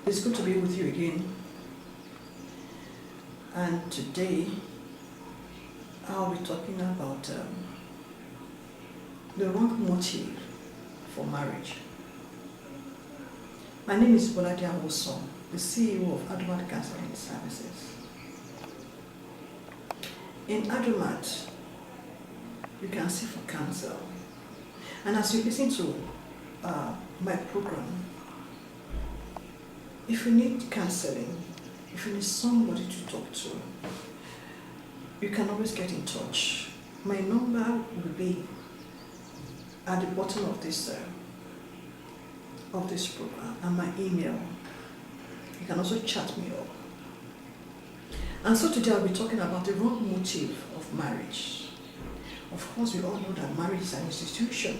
It's good to be with you again. And today, I'll be talking about the wrong motive for marriage. My name is Bolade Awoson, the CEO of Adumat Counseling Services. In Adumat, you can see for counsel. And as you listen to my program, if you need counseling, if you need somebody to talk to, you can always get in touch. My number will be at the bottom of this program, and my email. You can also chat me up. And so today I'll be talking about the wrong motive of marriage. Of course, we all know that marriage is an institution.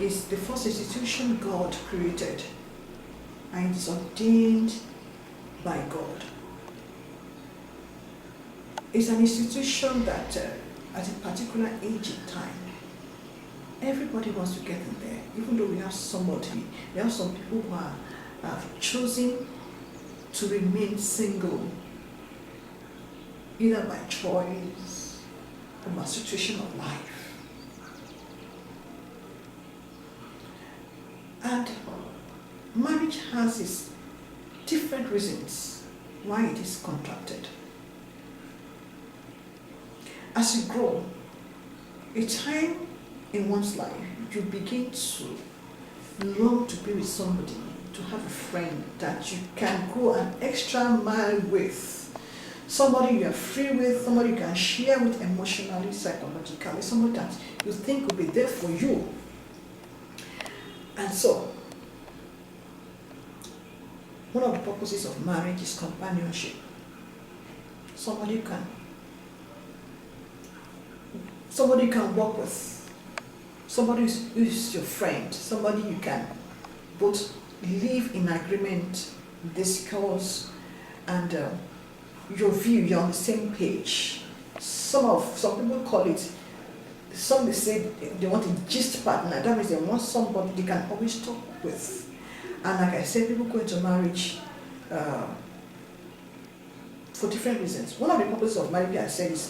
It's the first institution God created, and it is ordained by God. It's an institution that at a particular age in time, everybody wants to get in there. Even though we have some people who have chosen to remain single, either by choice or by situation of life. And marriage has its different reasons why it is contracted. As you grow, a time in one's life, you begin to long to be with somebody, to have a friend that you can go an extra mile with. Somebody you are free with, somebody you can share with emotionally, psychologically, somebody that you think will be there for you. And so, one of the purposes of marriage is companionship. Somebody you can work with, somebody who is your friend, somebody you can both live in agreement, discuss, and your view, you're on the same page. Some people call it, some they say they want a gist partner. That means they want somebody they can always talk with. And like I said, people go into marriage for different reasons. One of the purposes of marriage, I said, is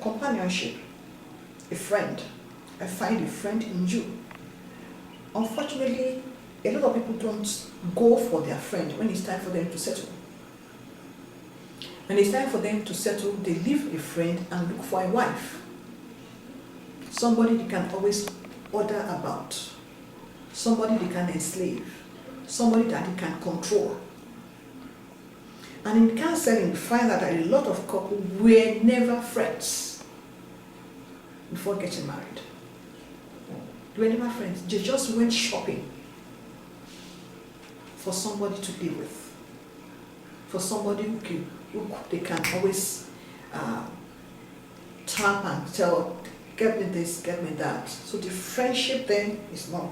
companionship. A friend. I find a friend in you. Unfortunately, a lot of people don't go for their friend when it's time for them to settle. When it's time for them to settle, they leave a friend and look for a wife. Somebody they can always order about. Somebody they can enslave. Somebody that they can control. And in counseling, we find that a lot of couples were never friends before getting married. They were never friends. They just went shopping for somebody to be with. For somebody who they can always tap and tell, get me this, get me that. So the friendship then is not,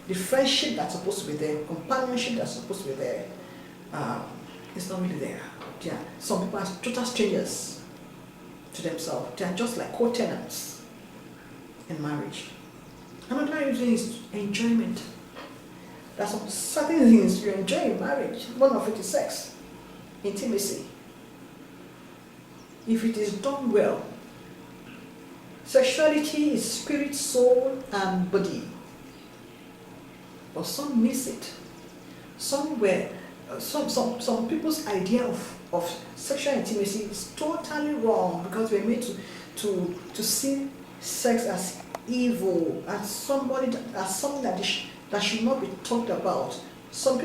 the friendship that's supposed to be there, companionship that's supposed to be there, is not really there. Yeah. Some people are total strangers to themselves. They are just like co-tenants in marriage. Another reason is enjoyment. There's some certain things you enjoy in marriage. One of it is sex, intimacy. If it is done well, sexuality is spirit, soul, and body. But some miss it. Some people's idea of sexual intimacy is totally wrong because we're made to see sex as evil, as something that should not be talked about. Some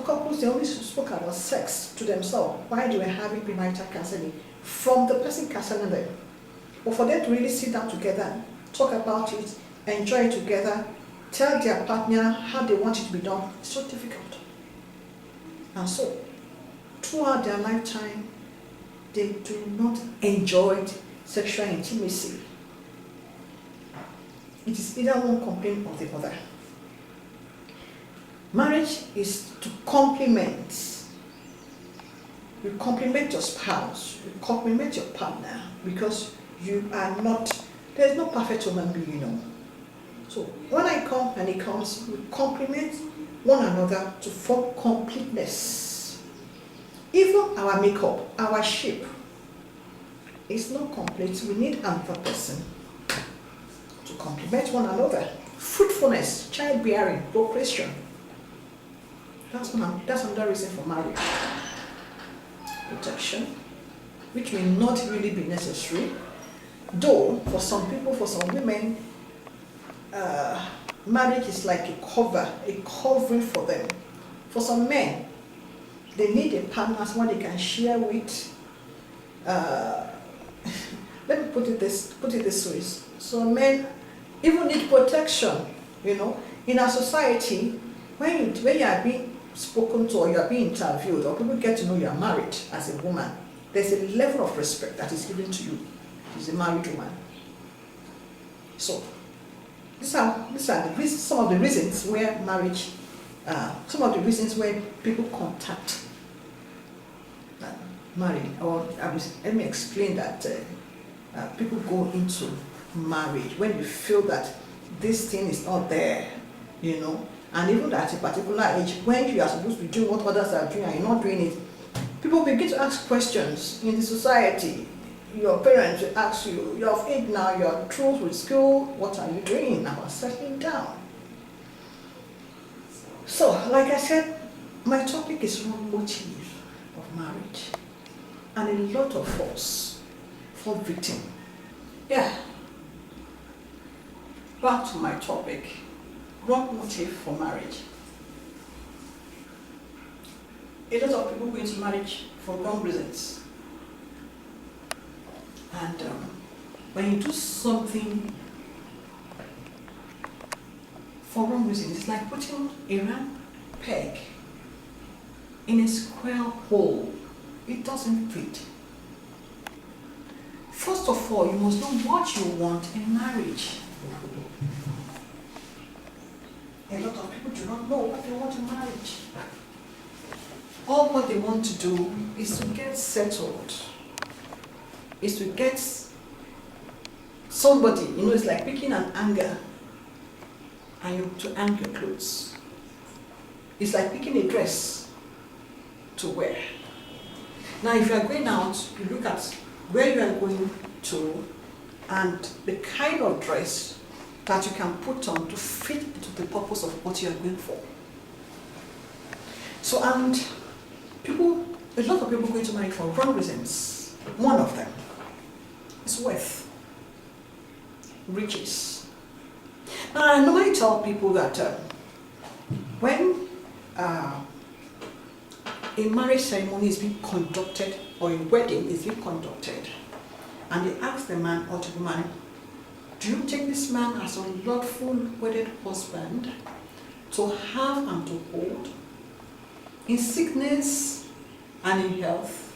couples, they only spoke about sex to themselves while they were having premarital counseling from the person counseling them. But for them to really sit down together, talk about it, enjoy it together, tell their partner how they want it to be done, it's so difficult. And so, throughout their lifetime, they do not enjoy sexual intimacy. It is either one complaint or the other. Marriage is to complement. You complement your spouse, you complement your partner, because you are not, there's no perfect human being, you know. So when I come and he comes, we complement one another to form completeness. Even our makeup, our shape is not complete. We need another person to complement one another. Fruitfulness, childbearing, procreation. That's another reason for marriage. Protection, which may not really be necessary, though for some people, for some women, marriage is like a covering for them. For some men, they need a partner, someone they can share with. Let me put it this way. So men even need protection. In our society, when you are being spoken to or you are being interviewed or people get to know you are married as a woman, there's a level of respect that is given to you as a married woman. So these are some of the reasons where marriage, some of the reasons where people contact marriage. Or let me explain that people go into marriage when you feel that this thing is not there, and even at a particular age, when you are supposed to be doing what others are doing and you're not doing it, people begin to ask questions in the society. Your parents will ask you, you're of age now, you're through with school, what are you doing about settling down? So, like I said, my topic is one motive of marriage, and a lot of us fall victim. Yeah. Back to my topic, wrong motive for marriage. A lot of people go into marriage for wrong reasons. And when you do something for wrong reasons, it's like putting a round peg in a square hole. It doesn't fit. First of all, you must know what you want in marriage. A lot of people do not know what they want in marriage. All what they want to do is to get settled, is to get somebody, it's like picking an hanger and to hang your clothes. It's like picking a dress to wear. Now, if you are going out, you look at where you are going to and the kind of dress that you can put on to fit into the purpose of what you are going for. So, and a lot of people go into marriage for wrong reasons. One of them is wealth, riches. Now, I normally tell people that when a marriage ceremony is being conducted or a wedding is being conducted, and they ask the man or the woman, do you take this man as a lawful wedded husband to have and to hold in sickness and in health,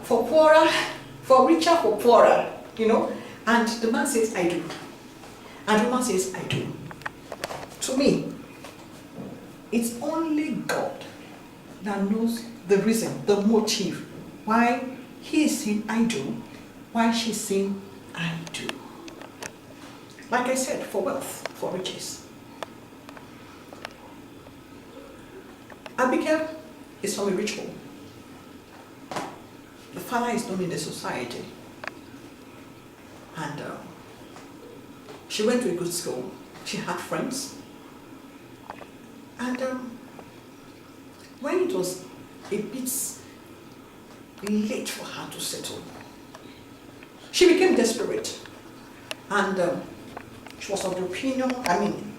for poorer, for richer, for poorer, and the man says, I do, and the woman says, I do. To me, it's only God that knows the reason, the motive, why he is saying, I do, why she's saying, I do. Like I said, for wealth, for riches. Abigail is from a rich home. The father is known in the society. And she went to a good school. She had friends. And when it was a bit late for her to settle, she became desperate. And she was of the opinion,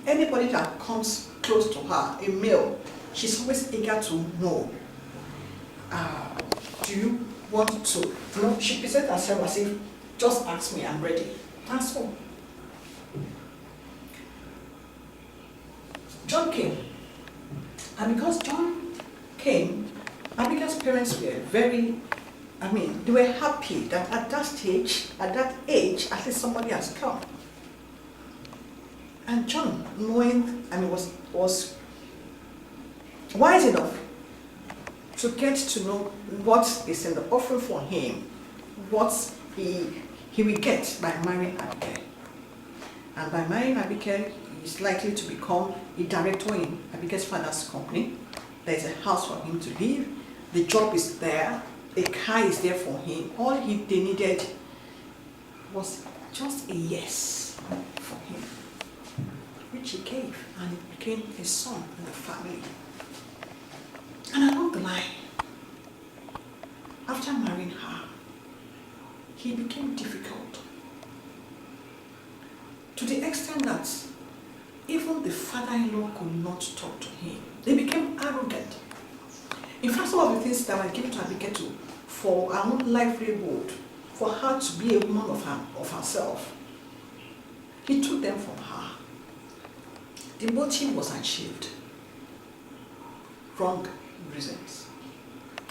anybody that comes close to her, a male, she's always eager to know, do you want to? She presented herself as if, just ask me, I'm ready. That's all. John came. And because John came, Abigail's parents were very, they were happy that at that stage, at that age, at least somebody has come. And John, knowing, was wise enough to get to know what is in the offering for him, what he will get by marrying Abigail. And by marrying Abigail, He's likely to become a director in my biggest father's company. There's a house for him to live. The job is there. A car is there for him. All they needed was just a yes for him, which he gave, and it became a son in the family. And along the line, after marrying her, he became difficult to the extent that even the father-in-law could not talk to him. They became arrogant. In fact, some of the things that were given to Abigail for her own livelihood, for her to be a woman of herself, he took them from her. The motive was achieved. Wrong reasons.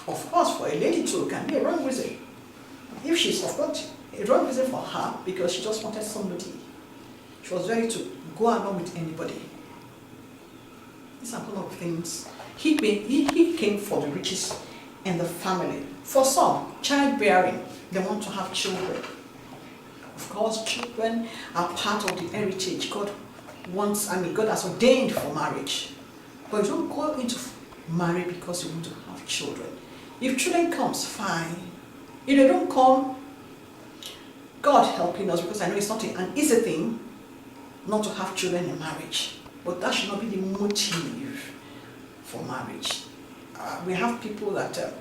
Of course, for a lady too, it can be a wrong reason. If she's, of course, a wrong reason for her because she just wanted somebody. She was ready to go along with anybody. These are one of the things. He came for the riches in the family. For some, childbearing, they want to have children. Of course, children are part of the heritage God has ordained for marriage. But you don't go into marriage because you want to have children. If children comes, fine. If they don't come, God helping us, because I know it's not an easy thing not to have children in marriage. But that should not be the motive for marriage. We have people that,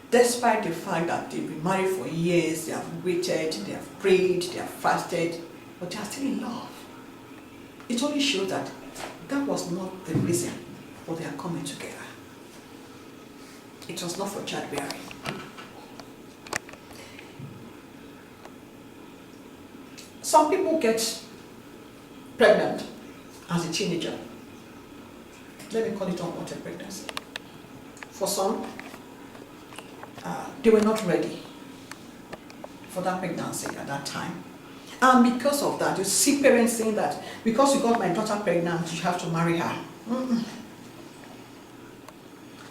despite the fact that they've been married for years, they have waited, they have prayed, they have fasted, but they are still in love. It only shows that that was not the reason for their coming together. It was not for childbearing. Some people get pregnant as a teenager. Let me call it unwanted pregnancy. For some, they were not ready for that pregnancy at that time. And because of that, you see parents saying that because you got my daughter pregnant, you have to marry her.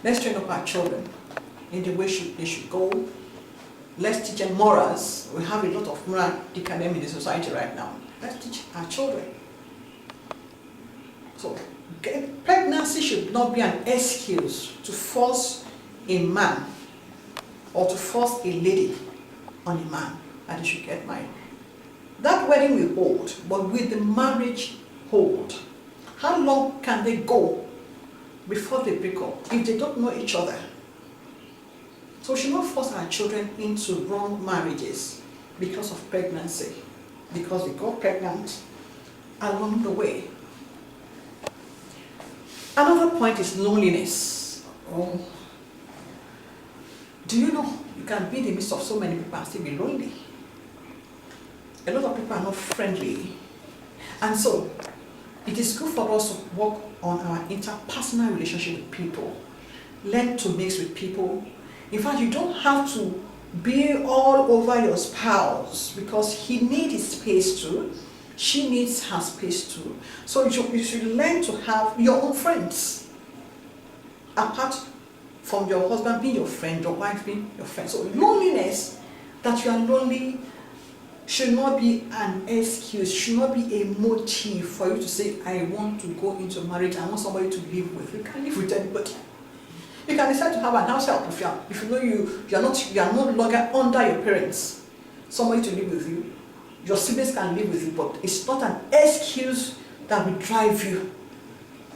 Let's train up our children in the way they should go. Let's teach them morals. We have a lot of moral decadence in the society right now. Let's teach our children. So, pregnancy should not be an excuse to force a man or to force a lady on a man that they should get married. That wedding will hold, but will the marriage hold? How long can they go before they break up if they don't know each other? So we should not force our children into wrong marriages because of pregnancy, because they got pregnant along the way. Another point is loneliness. Oh. Do you know you can be in the midst of so many people and still be lonely? A lot of people are not friendly. And so, it is good for us to work on our interpersonal relationship with people. Learn to mix with people. In fact, you don't have to be all over your spouse because he needs his space too. She needs her space too. So you should learn to have your own friends. Apart from your husband being your friend, your wife being your friend. So loneliness, that you are lonely, should not be an excuse, should not be a motive for you to say, I want to go into marriage, I want somebody to live with. You can't live with anybody. You can decide to have an house help if you know you are no longer under your parents, somebody to live with you. Your siblings can live with you, but it's not an excuse that will drive you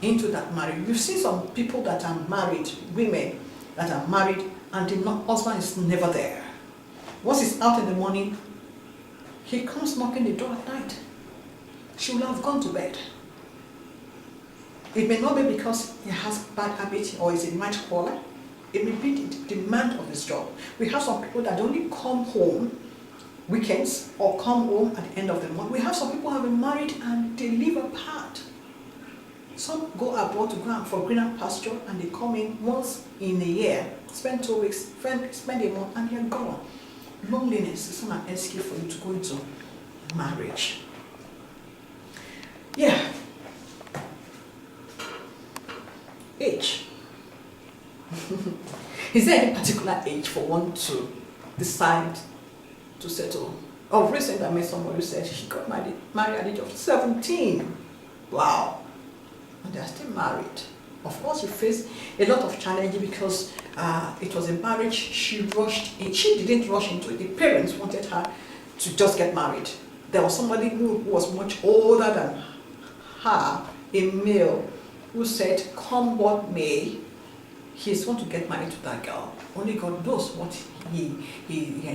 into that marriage. We've seen some people that are married, women that are married, and the husband is never there. Once he's out in the morning, he comes knocking the door at night. She will have gone to bed. It may not be because he has bad habits or is a night caller. It may be the demand of his job. We have some people that only come home weekends or come home at the end of the month. We have some people who have been married and they live apart. Some go abroad to go out for greener pasture and they come in once in a year, spend 2 weeks, spend a month, and they're gone. Loneliness is not an excuse for you to go into marriage. Yeah. Age. Is there any particular age for one to decide to settle? Of recent, I met somebody who said she got married at the age of 17. Wow. And they are still married. Of course, she faced a lot of challenges because it was a marriage she rushed in. She didn't rush into it. The parents wanted her to just get married. There was somebody who was much older than her, a male, who said, come what may, he's going to get married to that girl. Only God knows what he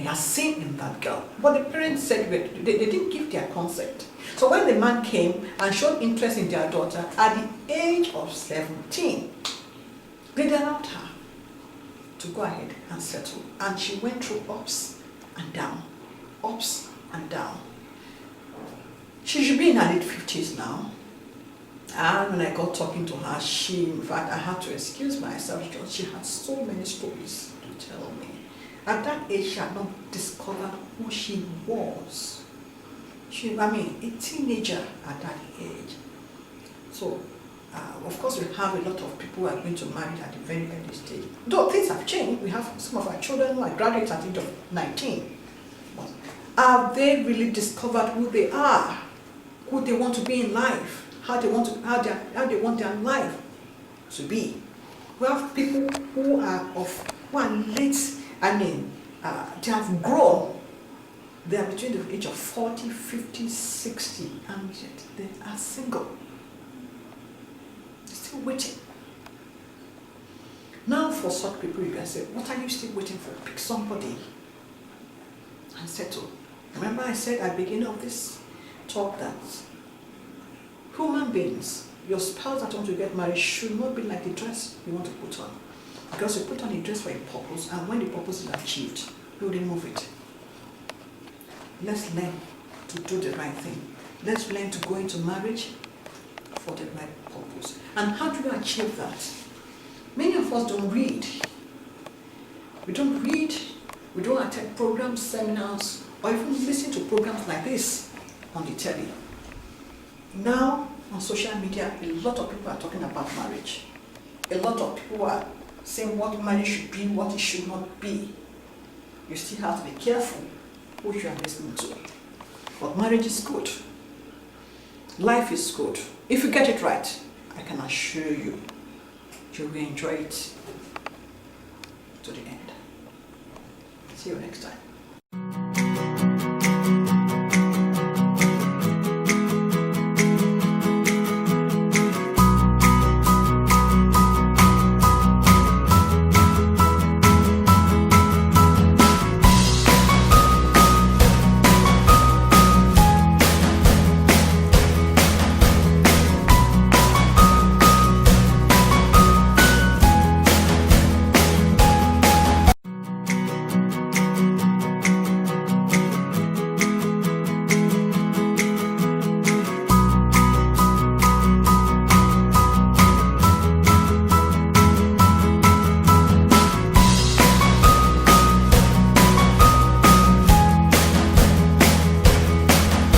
has seen in that girl. But the parents said they didn't give their consent. So when the man came and showed interest in their daughter at the age of 17, they allowed her to go ahead and settle. And she went through ups and down, ups and down. She should be in her late 50s now. And when I got talking to her, in fact, I had to excuse myself because she had so many stories to tell me. At that age, she had not discovered who she was. A teenager at that age. So, of course, we have a lot of people who are going to marry at the very early stage. Though things have changed, we have some of our children who are graduates at the age of 19. But have they really discovered who they are, who they want to be in life? How they want their life to be. We have people who are late, they have grown. They are between the age of 40, 50, 60, and yet they are single. They're still waiting. Now for such people, you can say, what are you still waiting for? Pick somebody and settle. Remember I said at the beginning of this talk that human beings, your spouse that wants to get married should not be like the dress you want to put on. Because you put on a dress for a purpose, and when the purpose is achieved, you remove it. Let's learn to do the right thing. Let's learn to go into marriage for the right purpose. And how do you achieve that? Many of us don't read. We don't read, we don't attend programs, seminars, or even listen to programs like this on the telly. Now, on social media, a lot of people are talking about marriage. A lot of people are saying what marriage should be, what it should not be. You still have to be careful who you are listening to. But marriage is good. Life is good. If you get it right, I can assure you, you will enjoy it to the end. See you next time.